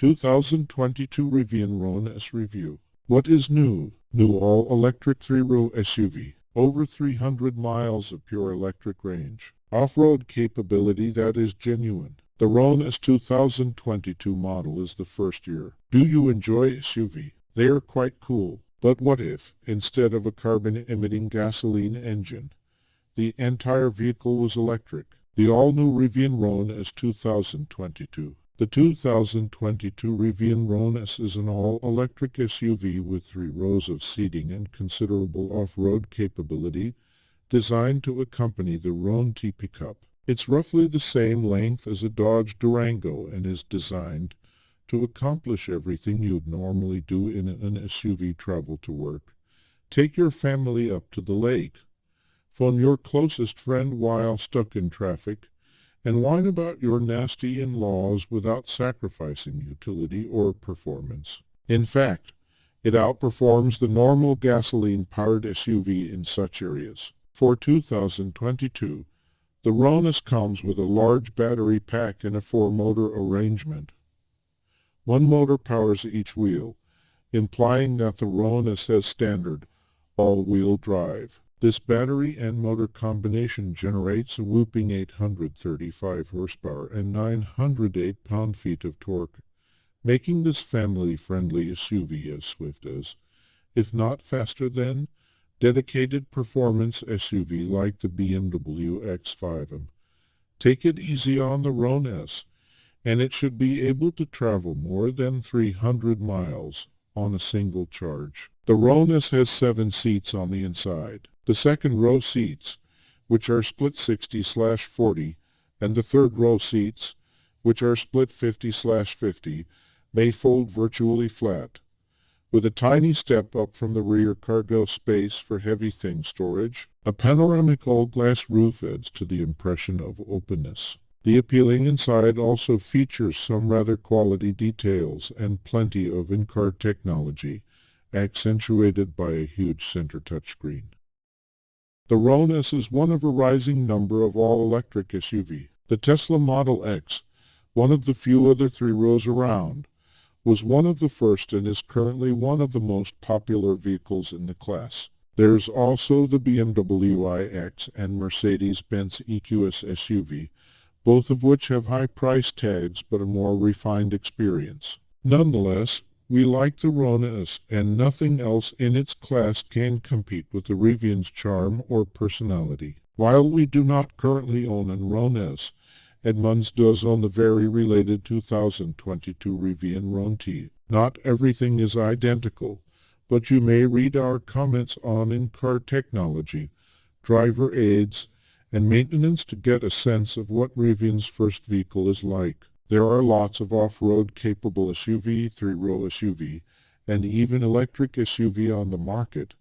2022 Rivian R1S review. What is new? New all-electric 3-row SUV. Over 300 miles of pure electric range. Off-road capability that is genuine. The R1S 2022 model is the first year. Do you enjoy SUV? They are quite cool. But what if, instead of a carbon-emitting gasoline engine, the entire vehicle was electric? The all-new Rivian R1S 2022. The 2022 Rivian R1S is an all-electric SUV with 3 rows of seating and considerable off-road capability, designed to accompany the R1T pickup. It's roughly the same length as a Dodge Durango and is designed to accomplish everything you'd normally do in an SUV travel to work. Take your family up to the lake, phone your closest friend while stuck in traffic, and whine about your nasty in-laws without sacrificing utility or performance. In fact, it outperforms the normal gasoline-powered SUV in such areas. For 2022, the R1S comes with a large battery pack and a 4-motor arrangement. 1 motor powers each wheel, implying that the R1S has standard all-wheel drive. This battery and motor combination generates a whooping 835 horsepower and 908 pound-feet of torque, making this family-friendly SUV as swift as, if not faster than, dedicated performance SUV like the BMW X5. Take it easy on the R1S, and it should be able to travel more than 300 miles on a single charge. The R1S has 7 seats on the inside. The second row seats, which are split 60/40, and the third row seats, which are split 50/50, may fold virtually flat, with a tiny step up from the rear cargo space for heavy thing storage. A panoramic all-glass roof adds to the impression of openness. The appealing inside also features some rather quality details and plenty of in-car technology, accentuated by a huge center touchscreen. The R1S is one of a rising number of all-electric SUV. The Tesla Model X, one of the few other 3 rows around, was one of the first and is currently one of the most popular vehicles in the class. There's also the BMW iX and Mercedes-Benz EQS SUV, both of which have high price tags but a more refined experience. Nonetheless, we like the R1S, and nothing else in its class can compete with the Rivian's charm or personality. While we do not currently own an R1S, Edmunds does own the very related 2022 Rivian R1T. Not everything is identical, but you may read our comments on in-car technology, driver aids, and maintenance to get a sense of what Rivian's first vehicle is like. There are lots of off-road capable SUV, 3-row SUV, and even electric SUV on the market,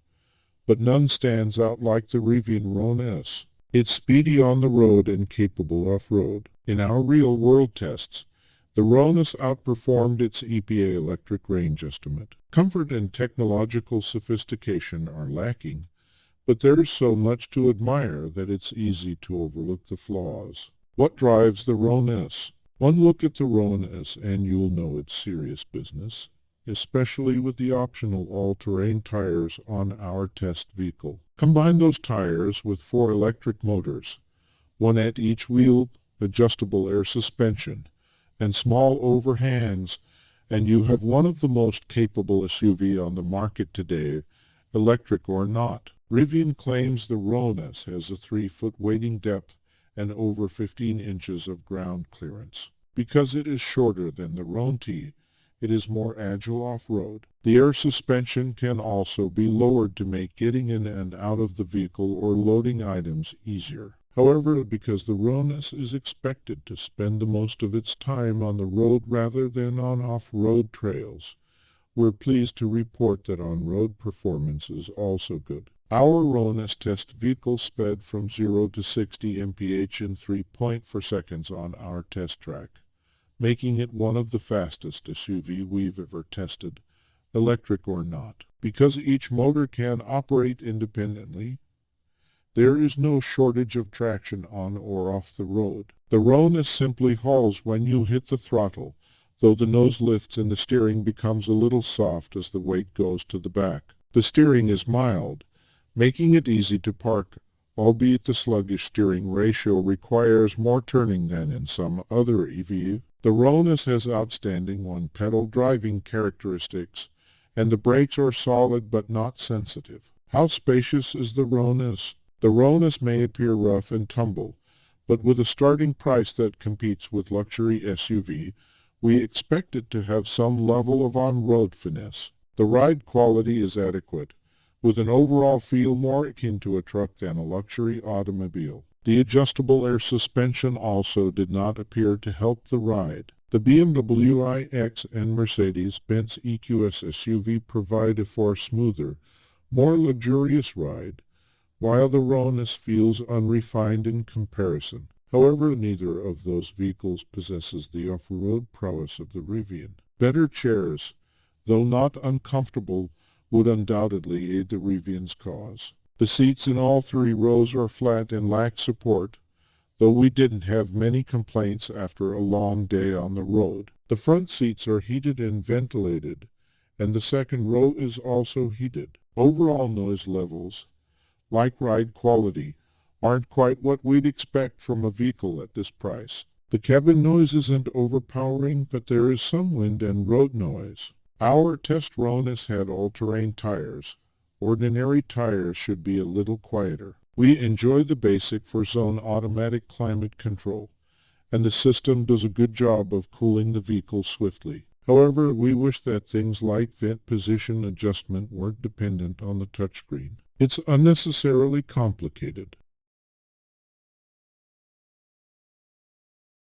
but none stands out like the Rivian R1S. It's speedy on the road and capable off-road. In our real-world tests, the R1S outperformed its EPA electric range estimate. Comfort and technological sophistication are lacking, but there's so much to admire that it's easy to overlook the flaws. What drives the R1S? One look at the R1S and you'll know it's serious business, especially with the optional all-terrain tires on our test vehicle. Combine those tires with 4 electric motors, 1 at each wheel, adjustable air suspension, and small overhangs, and you have one of the most capable SUV on the market today, electric or not. Rivian claims the R1S has a 3-foot wading depth and over 15 inches of ground clearance. Because it is shorter than the R1T, it is more agile off-road. The air suspension can also be lowered to make getting in and out of the vehicle or loading items easier. However, because the R1S is expected to spend the most of its time on the road rather than on off-road trails, we're pleased to report that on-road performance is also good. Our R1S test vehicle sped from 0 to 60 mph in 3.4 seconds on our test track, making it one of the fastest SUV we've ever tested, electric or not. Because each motor can operate independently, there is no shortage of traction on or off the road. The R1S simply hauls when you hit the throttle. though the nose lifts and the steering becomes a little soft as the weight goes to the back. The steering is mild, making it easy to park, albeit the sluggish steering ratio requires more turning than in some other EV. The R1S has outstanding one-pedal driving characteristics, and the brakes are solid but not sensitive. How spacious is the R1S? The R1S may appear rough and tumble, but with a starting price that competes with luxury SUV, we expect it to have some level of on-road finesse. The ride quality is adequate, with an overall feel more akin to a truck than a luxury automobile. The adjustable air suspension also did not appear to help the ride. The BMW iX and Mercedes-Benz EQS SUV provide a far smoother, more luxurious ride, while the R1S feels unrefined in comparison. However, neither of those vehicles possesses the off-road prowess of the Rivian. Better chairs, though not uncomfortable, would undoubtedly aid the Rivian's cause. The seats in all three rows are flat and lack support, though we didn't have many complaints after a long day on the road. The front seats are heated and ventilated, and the second row is also heated. Overall noise levels, like ride quality, aren't quite what we'd expect from a vehicle at this price. The cabin noise isn't overpowering, but there is some wind and road noise. Our test R1S had all-terrain tires. Ordinary tires should be a little quieter. We enjoy the basic 4-zone automatic climate control, and the system does a good job of cooling the vehicle swiftly. However, we wish that things like vent position adjustment weren't dependent on the touchscreen. It's unnecessarily complicated.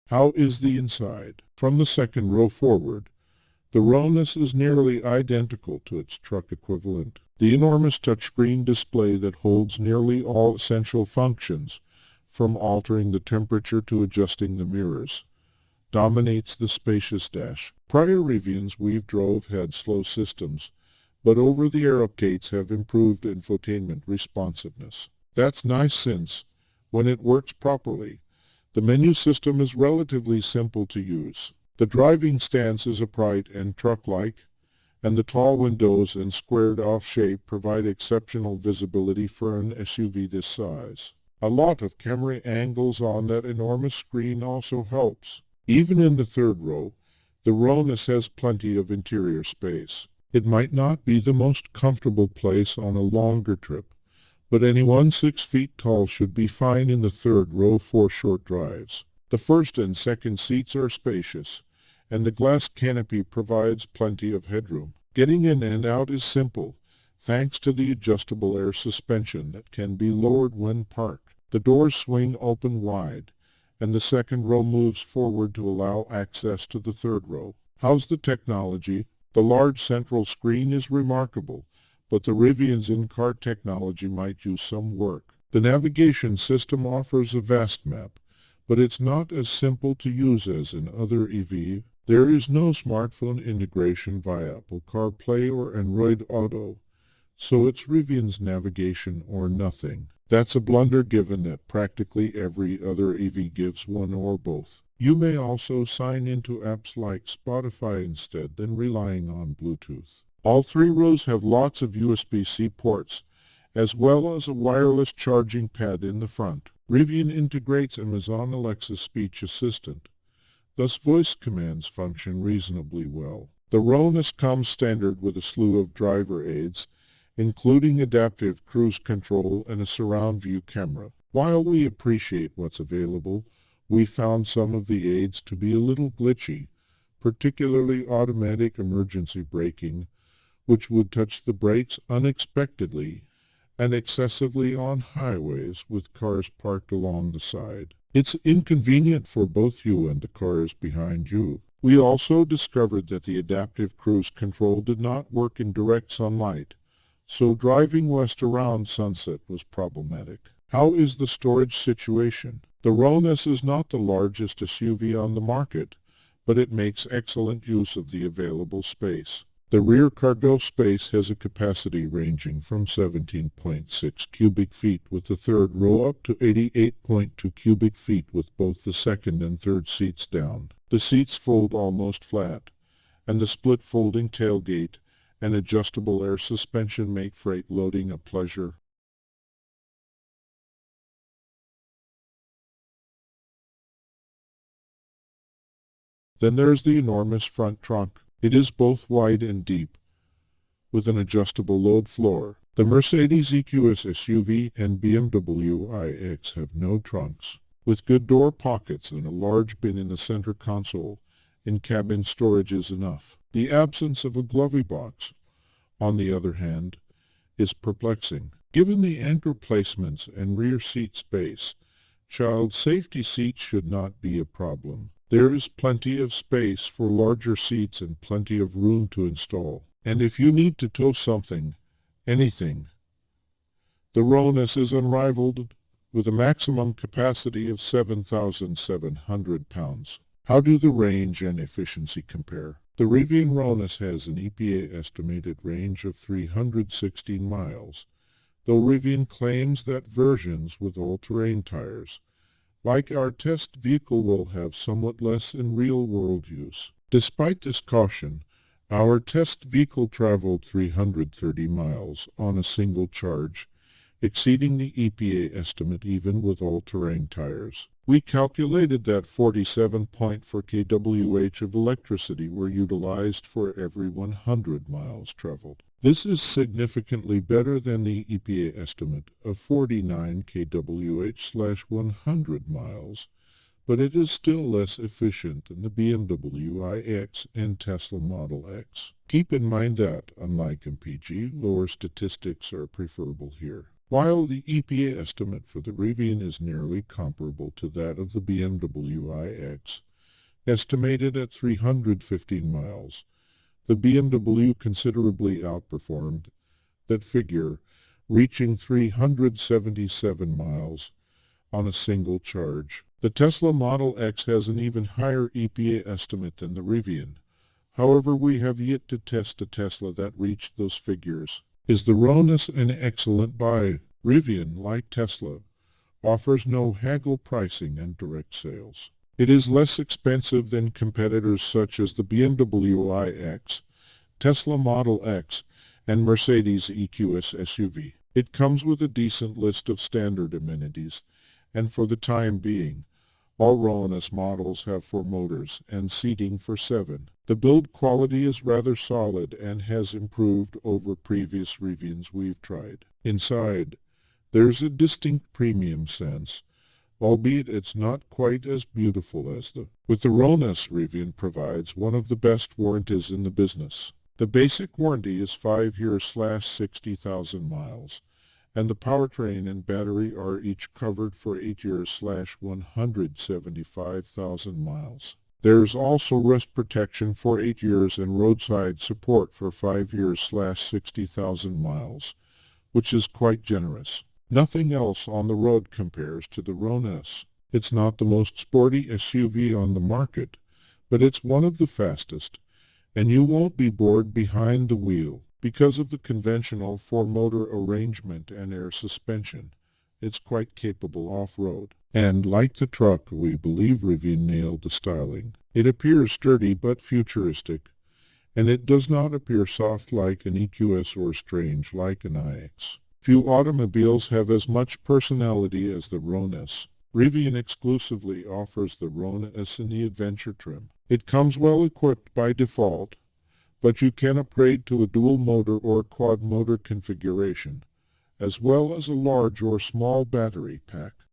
How is the inside? From the second row forward, the R1S is nearly identical to its truck equivalent. The enormous touchscreen display that holds nearly all essential functions, from altering the temperature to adjusting the mirrors, dominates the spacious dash. Prior Rivians we drove had slow systems, but over-the-air updates have improved infotainment responsiveness. That's nice since, when it works properly, the menu system is relatively simple to use. The driving stance is upright and truck-like, and the tall windows and squared-off shape provide exceptional visibility for an SUV this size. A lot of camera angles on that enormous screen also helps. Even in the third row, the R1S has plenty of interior space. It might not be the most comfortable place on a longer trip, but anyone 6 feet tall should be fine in the third row for short drives. The first and second seats are spacious, and the glass canopy provides plenty of headroom. Getting in and out is simple, thanks to the adjustable air suspension that can be lowered when parked. The doors swing open wide, and the second row moves forward to allow access to the third row. How's the technology? The large central screen is remarkable, but the Rivian's in-car technology might use some work. The navigation system offers a vast map, but it's not as simple to use as in other EV. There is no smartphone integration via Apple CarPlay or Android Auto, so it's Rivian's navigation or nothing. That's a blunder given that practically every other EV gives one or both. You may also sign into apps like Spotify instead than relying on Bluetooth. All three rows have lots of USB-C ports, as well as a wireless charging pad in the front. Rivian integrates Amazon Alexa speech assistant, thus voice commands function reasonably well. The R1S comes standard with a slew of driver aids, including adaptive cruise control and a surround view camera. While we appreciate what's available, we found some of the aids to be a little glitchy, particularly automatic emergency braking, which would touch the brakes unexpectedly and excessively on highways with cars parked along the side. It's inconvenient for both you and the cars behind you. We also discovered that the adaptive cruise control did not work in direct sunlight, so driving west around sunset was problematic. How is the storage situation? The R1S is not the largest SUV on the market, but it makes excellent use of the available space. The rear cargo space has a capacity ranging from 17.6 cubic feet with the third row up to 88.2 cubic feet with both the second and third seats down. The seats fold almost flat, and the split folding tailgate and adjustable air suspension make freight loading a pleasure. Then there's the enormous front trunk. It is both wide and deep, with an adjustable load floor. The Mercedes EQS SUV and BMW iX have no trunks, with good door pockets and a large bin in the center console. In-cabin storage is enough. The absence of a glovey box, on the other hand, is perplexing. Given the anchor placements and rear seat space, child safety seats should not be a problem. There is plenty of space for larger seats and plenty of room to install. And if you need to tow something, anything, the R1S is unrivaled, with a maximum capacity of 7,700 pounds. How do the range and efficiency compare? The Rivian R1S has an EPA estimated range of 316 miles, though Rivian claims that versions with all-terrain tires, like our test vehicle, will have somewhat less in real-world use. Despite this caution, our test vehicle traveled 330 miles on a single charge, exceeding the EPA estimate even with all-terrain tires. We calculated that 47.4 kWh of electricity were utilized for every 100 miles traveled. This is significantly better than the EPA estimate of 49 kWh/100 miles, but it is still less efficient than the BMW iX and Tesla Model X. Keep in mind that, unlike MPG, lower statistics are preferable here. While the EPA estimate for the Rivian is nearly comparable to that of the BMW iX, estimated at 315 miles, the BMW considerably outperformed that figure, reaching 377 miles on a single charge. The Tesla Model X has an even higher EPA estimate than the Rivian. However, we have yet to test a Tesla that reached those figures. Is the R1S an excellent buy? Rivian, like Tesla, offers no haggle pricing and direct sales. It is less expensive than competitors such as the BMW iX, Tesla Model X, and Mercedes EQS SUV. It comes with a decent list of standard amenities, and for the time being, all R1S models have 4 motors and seating for 7. The build quality is rather solid and has improved over previous Rivians we've tried. Inside, there's a distinct premium sense, albeit it's not quite as beautiful as with the R1S. Rivian provides one of the best warranties in the business. The basic warranty is 5 years/60,000 miles, and the powertrain and battery are each covered for 8 years/175,000 miles. There's also rust protection for 8 years and roadside support for 5 years/60,000 miles, which is quite generous. Nothing else on the road compares to the R1S. It's not the most sporty SUV on the market, but it's one of the fastest, and you won't be bored behind the wheel. Because of the conventional 4-motor arrangement and air suspension, it's quite capable off-road. And like the truck, we believe Rivian nailed the styling. It appears sturdy but futuristic, and it does not appear soft like an EQS or strange like an iX. Few automobiles have as much personality as the R1S. Rivian exclusively offers the R1S in the adventure trim. It comes well equipped by default, but you can upgrade to a dual motor or quad motor configuration, as well as a large or small battery pack.